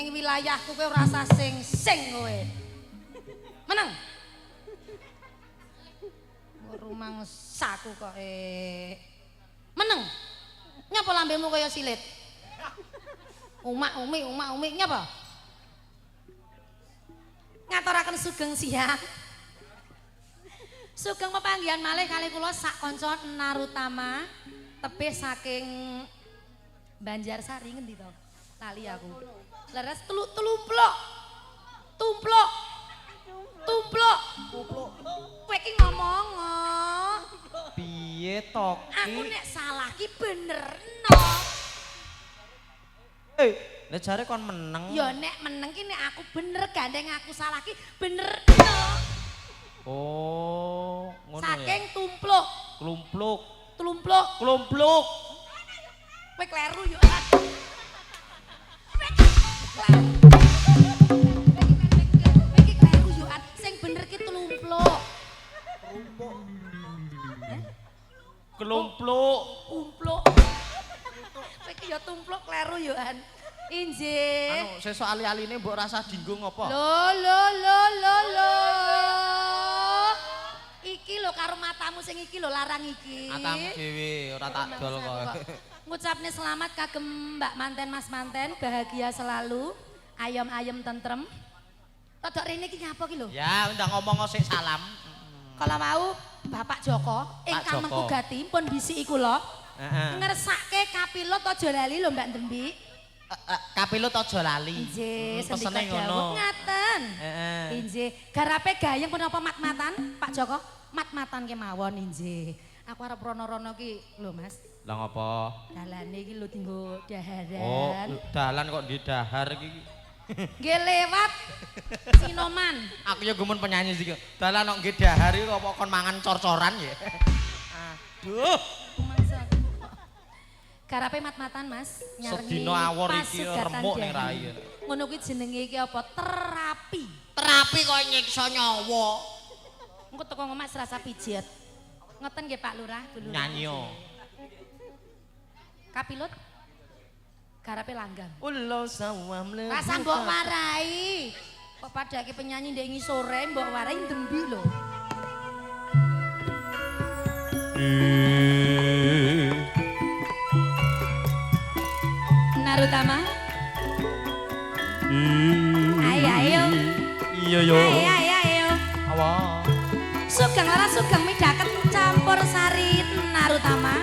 ning wilayahku kowe ora usah sing kowe. Meneng. Rumang saku kok meneng. Nyapa lambemu kaya silit? Umi nyapa? Ngaturaken sugeng siang. Sugeng pepanggihan malih kali kula sak kanca Narutama tebih saking Banjarsari ngendi to? Lali aku. Leres tumplok. Kowe iki ngomong. Piye to ki? Aku nek salah ki benerno. Nek jare kon meneng. Ya nek meneng ki nek aku bener gandeng aku salah ki benerno. Oh, ngono ya. Saking tumpluk. Klumpluk. Kowe kleru yo. Iki kleru yo. Sing bener ki tlumpluk. Klumpluk. Umpluk. Kowe iki yo tumpluk kleru yo an. Injih. Anu sesuk ali-aline mbok rasa dinggung apa? Lho. Iki lho karo matamu sing iki lho larang iki. Matamu dhewe ora tak dol kok. Ngucapne selamat kagem Mbak Manten Mas Manten, bahagia selalu, ayem-ayem tentrem. Rodok rene iki nyapa ki lho? Ya, ndak ngomong sik salam. Kala mau Bapak Joko ingkang mengku gati pun bisiki kula. Heeh. Ngersake kapilot aja lali lho Mbak Dembi. Kapilut aja lali. Injih, pesene sendika ngono. dawuh ngaten. Heeh. Injih, garape gayeng pun apa mat-matan, Pak Joko? Mat-matan kemawon injih. Aku arep rono-rono ki lho Mas. Lah ngopo? Dalane iki lho dienggo daharan. Oh, dalan kok di dahar iki. Nggih lewat Sinoman. Aku ya gumun penyanyi iki. Dalan kok nggih dahar iki kok kon mangan cor-coran ya. Aduh. Garape mat-matan Mas, nyarengi Sedina awor iki pasugatan remuk ning dahi. rai. Ngono kuwi jenenge iki apa? Terapi. Terapi kok nyiksa nyawa. Engko teko ngomah serasa pijet. Ngeten nggih Pak Lurah, Bu Lurah. Nyanyi. Kapilot. Garape langgang. Ulo sawah mlebu. Rasa mbok warai. Kok padake penyanyi ndek ngisore mbok warai Dembi lho. Narutama. Ayo. Iya yo. Ayo. Awa. Sugeng lara sugeng midhaket campur sari Narutama.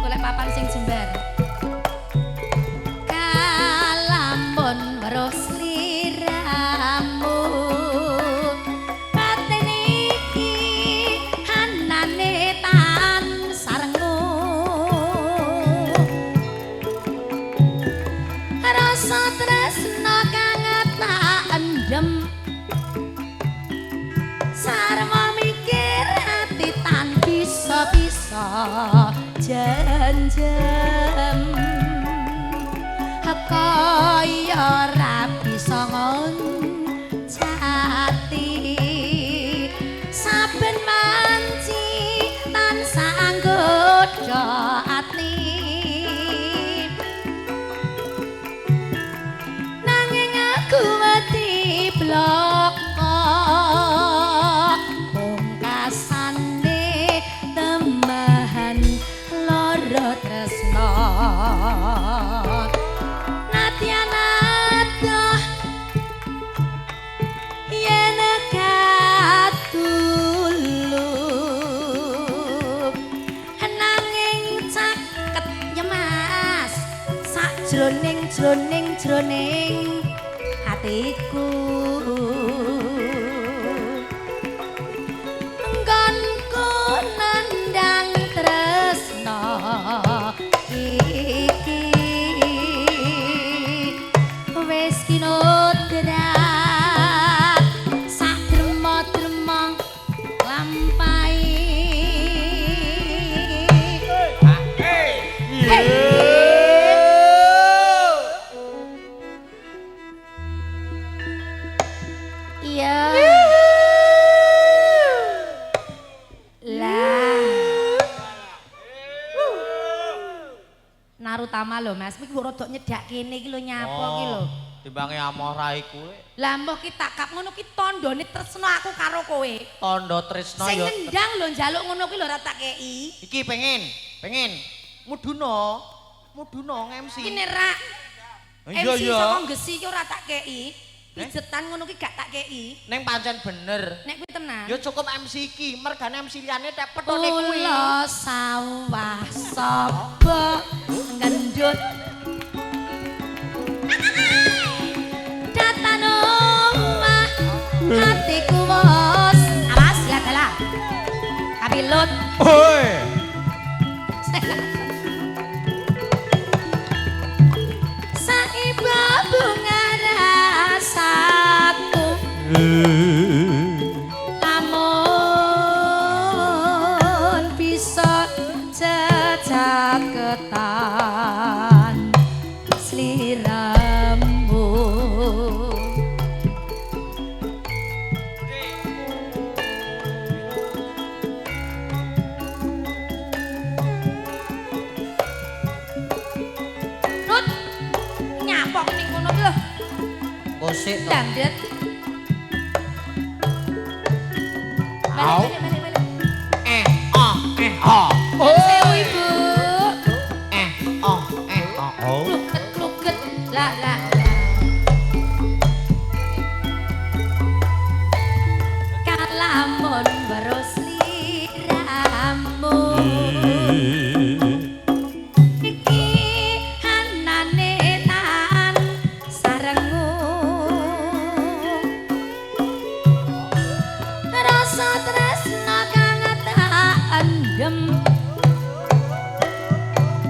Golek papan sing jembar. Kalambon weruh sliramu. Paten iki hanane tansarmu. Rasa tresna kang tak endem. Sarwa mikir ati tan bisa-bisa janjem kaya ora bisa ngoncati saben manci tansah anggoda ati nanging aku wedi bloko pungkasane tembahan lara tresna nadyan adoh yen katulung nanging caket nyemas sakjroning atiku enggonku nandang tresna iki wis kinodrat sak drema-drema lampahi utama lho Mas. Iki rada nyedak kene iki lho nyapa iki lho. Timbange amora iku. Lah mbah ki takap ngono ki tandane tresna aku karo kowe. Tandha tresna Sing ya. ngendang lho njaluk ngono ki lho ora tak kei. Iki pengen. Muduna nge-MC. Iki nerak. Iya MC iya. saka Gesi ki ora tak kei. Pijetan ngono ki gak tak kei. Ning pancen bener. Nek kuwi tenan. Ya cukup MC iki, mergane MC liyane tek petone kuwi. Kula sawah sapa ngendut. Datan omah hatiku wos. Awas ya dalah. Kapilut. Oi. Saiba bunga rasaku. Lamun bisa jejaketan sliramu. Rut, nyapok ning kono ki lho. Gosik to. Dandet. Au. Balik. Oh. Sewu Ibu. Oh. Kluket. Lah. Kalamun baros liramu. Iki anane tan sarengu. Rasa tresna kang tak endem.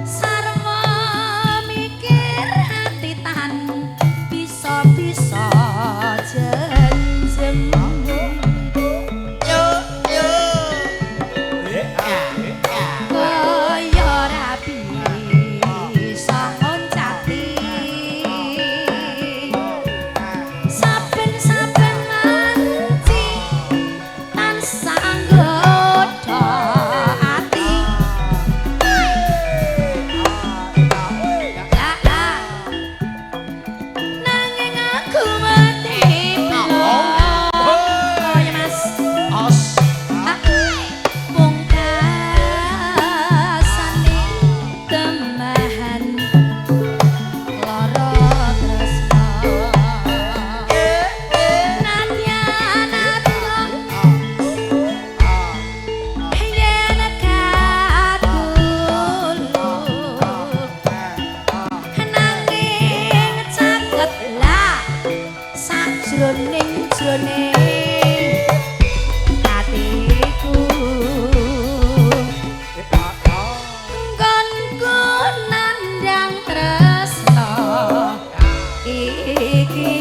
Sarwa mikir hati tan bisa-bisa jenjem. Kaya ora bisa ngoncati. Saben-saben manci tansah nggodha ati. Lah. Nanging aku mati kaya Mas. Pungkasane temahan lara tresna. Nadyan atong yen katulu nanging caket lah sajroning hatiku. Nggonku nandang tresna iki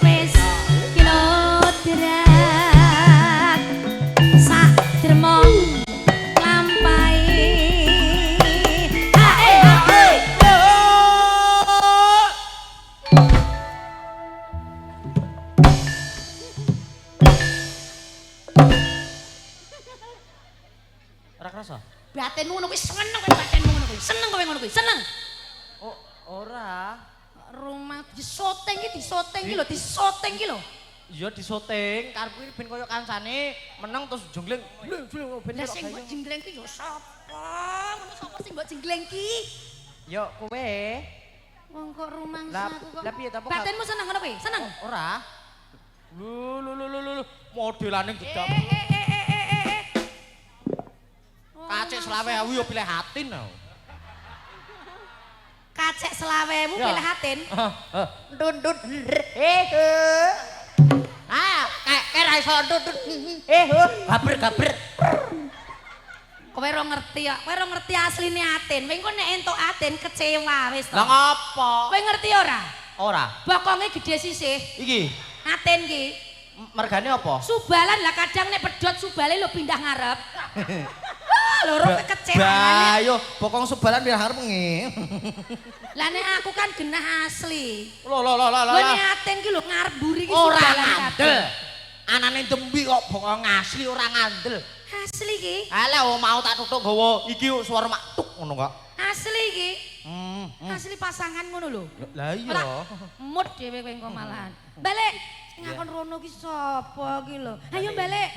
wis kinodrat sak dermong lampahi. Hae. Ora kerasa? Batinmu ngono kuwi seneng kowe batinmu ngono kuwi. Seneng kowe ngono kuwi, seneng. Oh, ora. Rumah disoteng ki lho, disoteng ki lho. Iya disoting, karepku iki ben koyo kancane meneng terus jungling. Ben Lah sing mbok jenggleng ki yo sapa? Ngono sapa sing mbok jenggleng ki? Yo kowe. Wong kok rumangsa Lah aku kok. lah piye ta? Batinmu seneng ngono kuwi, seneng. Ora. Lu modelane gedang. Kacik 20.000 yo pilih hatin lho. Kacek 20.000 pilih hatin. Ndundut. Kayak ra iso ndundut. Gaber. Kowe ora ngerti ya, kowe ora ngerti asline atin. Kowe engko nek entuk atin kecewa wis to. Lah ngopo? Kowe ngerti ora? Ora. Bokonge gede sisih. Iki Atin ki. mergane apa? Subalan lah kadang nek pedhot subale lho pindah ngarep. Loro kecewa. Bayo, bokong subalan biar ngarep nge. Lah nek aku kan genah asli. Lho. Nek atin ki lho ngarep mburi ki Ora subalan ngandel. Anane dembi kok bokong asli ora ngandel. Asli iki. Alah mau tak tutuk nggawa iki suara mak tuk ngono kok. Asli iki. Asli pasangan ngono lho. Lah iya. Mut dhewe kowe engko malahan. Balik. Sing ngakon rono ki sapa ki lho? Ayo balik.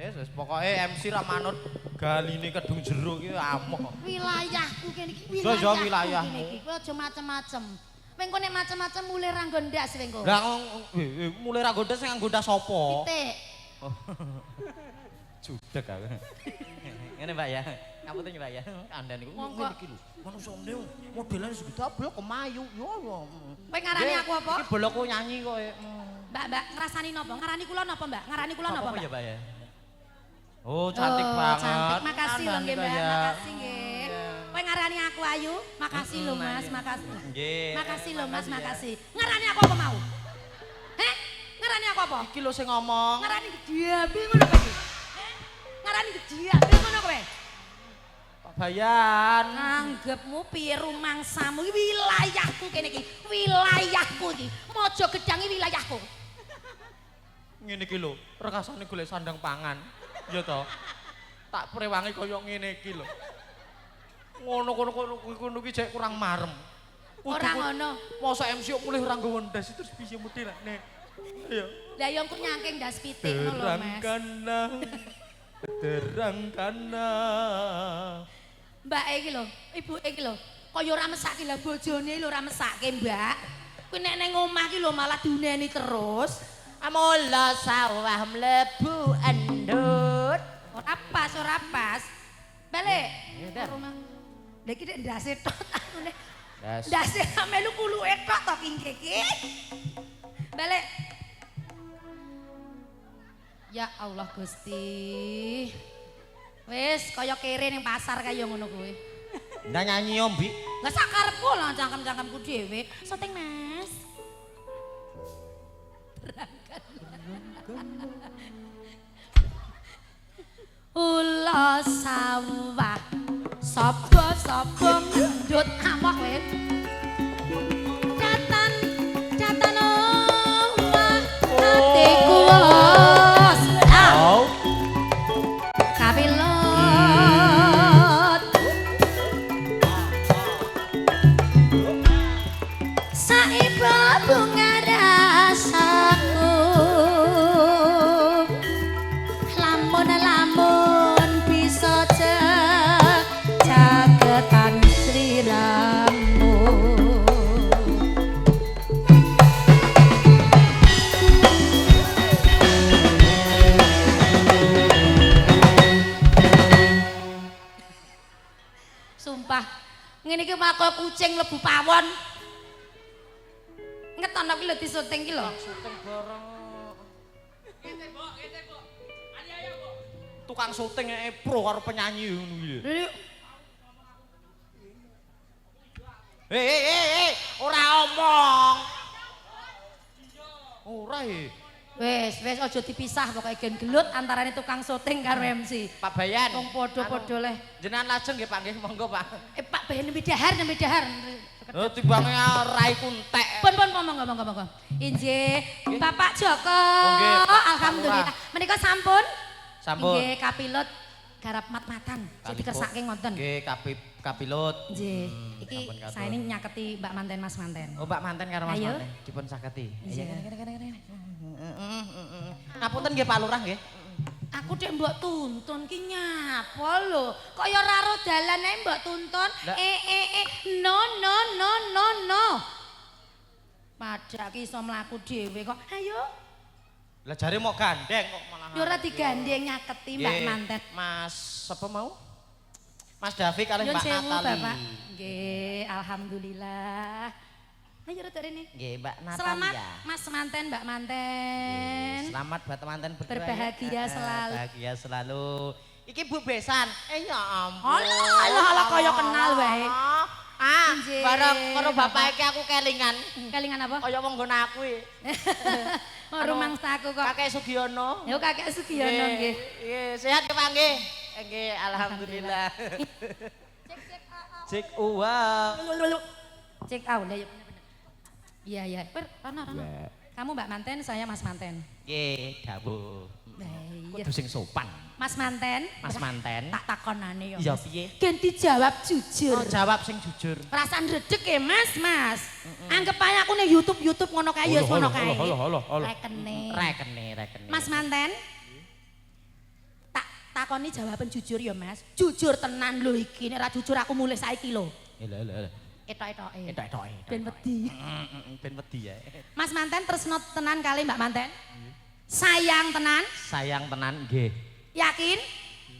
Wis pokoke MC ra manut galine kedung jero ki amoh. Wilayahku kene iki wilayahmu. Kowe aja macem-macem. Wengko nek macem-macem mulih ra nggo ndas wengko. Lah mulai ra gondas sing nganggo ndas sapa? Titik. Judeg aku. Ngene Mbak ya. Ngapunten Mbak ya. Kandhane iku ngene iki lho. Manusane modelane segede blok kemayu. Yo. Kowe ngarani aku apa? Iki bolokku nyanyi kok. Mbak ngrasani napa? Ngarani kula napa, Mbak? Ngarani kula napa, Mbak? Ya, Mbak ya. Oh, cantik banget. Cantik. Makasih lho nggih, Mbak. Makasih nggih. Kowe ngarani aku Ayu? Makasih lho, Mas. Makasih. Nggih. Makasih lho, Mas. Makasih. Ngarani aku apa mau? Heh? Ngarani aku apa? Iki lho sing ngomong. Ngarani gediambe ngono kowe iki. Ngarani gediambe ngono kowe. Pak Bayan. Anggepmu piye rumangsamu iki wilayahku kene iki. Wilayahku iki. Mojo Gedang iki wilayahku. Ngene iki lho, rekasane golek sandang pangan. Ya toh. Tak prewangi kaya ngene iki lho. Ngono iki jek kurang marem. Ora ngono. Mosok MC kok mulih ora nggawa ndas terus piye mutilane. Ayo. Lah yo engko nyangking ndas pitik ngono lho, Mas. Terangkana. Mbak iki lho, ibu iki lho. Kaya ora mesake lah bojone lho ora mesake, Mbak. Kuwi nek nang omah iki lho malah diuneni terus. Amola sawah mlebu endut. Ora pas. Balik. Rumah. Lah iki nek ndase tok aku nek. Ndase melu kuluke tok to kingke iki. Balik. Ya Allah Gusti. Wis kaya kere ning pasar kaya ngono kuwi. Ndak nyanyi yo, Mbik. Lah sakarepku lah cangkem-cangkemku dhewe. Syuting, Mas. Ula sawah sapa ndut amok kowe. Catan omah atiku wis. Kapilot. Saiba bunga rasaku. Lamun bisa jagetan sliramu. Sumpah, ngene iki malah kucing mlebu pawon. Ngeton aku lho disuting ki lho. Syuting bareng. Tukang syuting pro karo penyanyi ngono iki. Hei, ora omong. Ora Wis aja dipisah pokoke gen gelut antarane tukang syuting karo MC. Pak Bayan. Wong padha-padha leh. Jenengan lajeng nggih Pak nggih, monggo Pak. Pak Bayan nembe dahar. Oh, tibange rai kuntek. Pun monggo. Injih, Bapak Joko. Alhamdulillah. Menika sampun. Nggih, kapilot garap mat-matan. Sing dikersake ngoten. Nggih, kapilot. Nggih. Iki saene nyaketi Mbak Manten Mas Manten. Oh, Mbak Manten karo Mas Manten dipun saketi. Iya. Ngapunten nggih Pak Lurah nggih. Aku dek mbok tuntun ki nyapa lho. Kaya ora ro dalan ae mbok tuntun. No. Padha ki iso mlaku dhewe kok. Ayo. Lah jare mau gandeng kok malah. Ya ora digandeng nyaketi Mbak Manten. Mas sapa mau? Mas Davi kali Mbak Natali. Bapak. Nggih, alhamdulillah. Ayo rada rene. Nggih, Mbak Natali. Selamat Mas Manten, Mbak Manten. Selamat buat teman-teman berdua. Berbahagia selalu. Bahagia selalu. Iki Bu Besan. Ya ampun. Alah kaya kenal wae. Bareng karo bapak iki aku kelingan. Kelingan apa? Kaya wong nggon aku iki. Rumangsa aku kok. Kakek Sugiono. Yo Kakek Sugiono nggih. Nggih, sehat ya Pak nggih. Nggih, alhamdulillah. Cek uang. Cek out lah ya bener-bener. Iya. Rana. Kamu Mbak Manten, saya Mas Manten. Nggih, dawuh. Lah Kudu sing sopan. Mas manten. Mas manten. Tak takonane yo. Iya piye? Ganti jawab jujur. Oh, jawab sing jujur. Perasaan redeg ya Mas, Mas. Anggap aja aku nih YouTube ngono kae ya ngono kae. Halo. Rekene. Rekene. Mas manten. Tak takoni jawaban jujur ya Mas. Jujur tenan lho iki, nek ra jujur aku mulai saiki lho. Lho. Etok-etoke. Etok-etoke. Ben wedi. Ben wedi ya. Mas manten tresno tenan kali Mbak manten? Sayang tenan? Sayang tenan nggih. Yakin?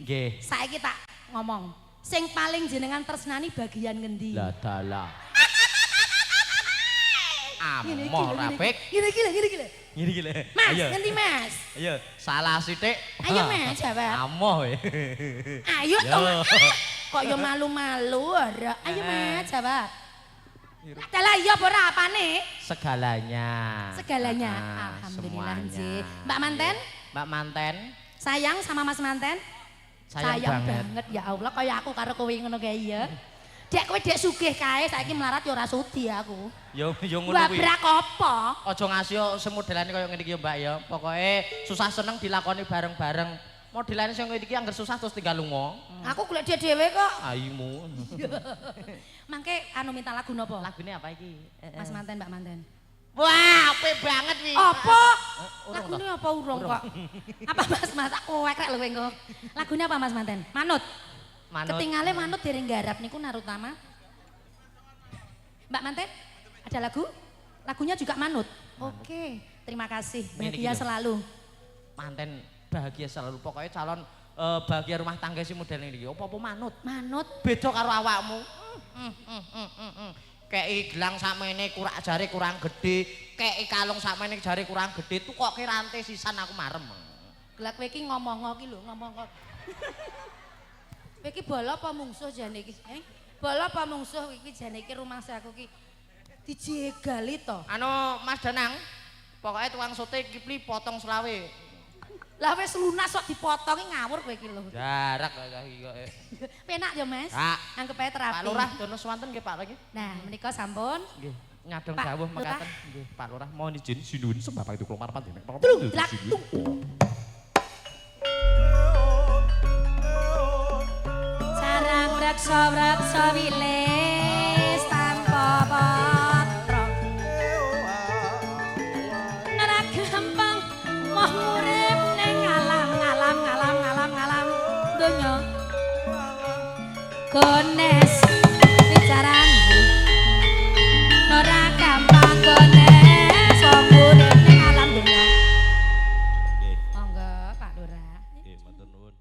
Nggih. Saiki tak ngomong. Sing paling jenengan tresnani bagian ngendi? Lah dalah. Gini, Amor apik. Gini. Mas, Ayo. ngendi Mas? Ayo, salah sithik. Ayo Mas, jawab. Amoh. Ayo Yo. toh. Kok yo malu-malu ora. Ayo Mas, jawab. Dalah iya apa ora apane? Segalanya. Segalanya. Ah, Alhamdulillah semuanya. nggih. Mbak manten, Mbak manten, sayang sama Mas manten? sayang banget. Ya Allah, kaya aku karo kowe ngono kae ya. Dek kowe dek sugih kae, saiki melarat ya ora sudi aku. Yo ngono kuwi. Babrak apa? Aja ngasih semodelane kaya ngene iki ya, Mbak ya. Pokoke susah seneng dilakoni bareng-bareng. Modelane sing ngene iki anggar susah terus tinggal lunga. Aku golek dia dhewe kok. Aimu. Mangke anu minta lagu napa? Lagune apa iki? Mas manten, Mbak manten. Wah, apik banget iki. Apa? Urung Lagune toh? apa urung kok? Apa Mas aku wekrek lho engko. Lagune apa Mas manten? Manut. Manut. Ketingale manut dereng garap niku Narutama. Mbak manten, ada lagu? Lagunya juga manut. Oke, terima kasih. Ngene iki Bahagia lho. selalu. Manten bahagia selalu. Pokoknya calon bahagia rumah tangga si model ini. Apa-apa manut. Manut. Beda karo awakmu. Kei gelang sakmene jare kurang gede, kei kalung sakmene jare kurang gede, tukoke rantai sisan aku marem. Lah kowe iki ngomong iki lho, ngomong kok. Kowe iki bola apa mungsuh jane iki? Bola apa mungsuh iki jane iki rumangsa aku iki dijegali to. Anu Mas Danang, pokoknya tukang sote kipli potong selawe. Lah wis lunas kok dipotongi ngawur kowe iki lho. Jarak kayak iki kok. Penak ya Mas? Kak. Anggap ae terapi. Pak Lurah dono swanten nggih Pak lagi. Nah, menika sampun. Nggih, ngadong Pak dawuh Lurah. mekaten. Nggih, Pak Lurah mohon izin sinuwun sembapak itu kelomar panjenengan. Tlung tlak tung. Sarang reksa wilis tanpa patra. Ora gampang moh urip ning alam donya. Gones bicaran ora gampang gones wong urip ning alam donya. Nggih. Monggo Pak Lurah. Nggih, matur nuwun.